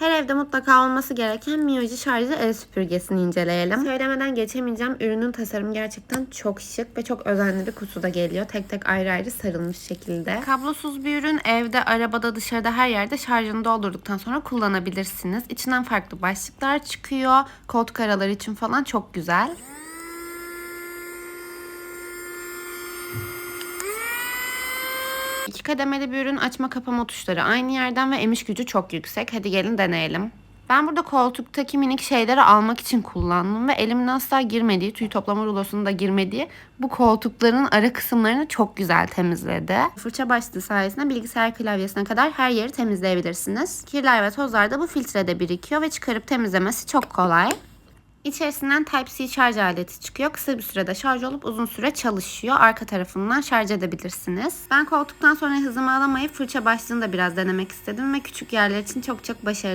Her evde mutlaka olması gereken Mioji şarjlı el süpürgesini inceleyelim. Söylemeden geçemeyeceğim. Ürünün tasarımı gerçekten çok şık ve çok özenli bir kutuda geliyor. Tek tek ayrı ayrı sarılmış şekilde. Kablosuz bir ürün. Evde, arabada, dışarıda her yerde şarjını doldurduktan sonra kullanabilirsiniz. İçinden farklı başlıklar çıkıyor. Koltuk araları için falan çok güzel. İki kademeli bir ürün, açma kapama tuşları aynı yerden ve emiş gücü çok yüksek. Hadi gelin deneyelim. Ben burada koltuktaki minik şeyleri almak için kullandım ve elimin asla girmediği, tüy toplama rulosunun da girmediği bu koltukların ara kısımlarını çok güzel temizledi. Fırça başlığı sayesinde bilgisayar klavyesine kadar her yeri temizleyebilirsiniz. Kirler ve tozlar da bu filtrede birikiyor ve çıkarıp temizlemesi çok kolay. İçerisinden Type-C şarj aleti çıkıyor. Kısa bir sürede şarj olup uzun süre çalışıyor. Arka tarafından şarj edebilirsiniz. Ben koltuktan sonra hızımı alamayıp fırça başlığını da biraz denemek istedim ve küçük yerler için çok başarılı.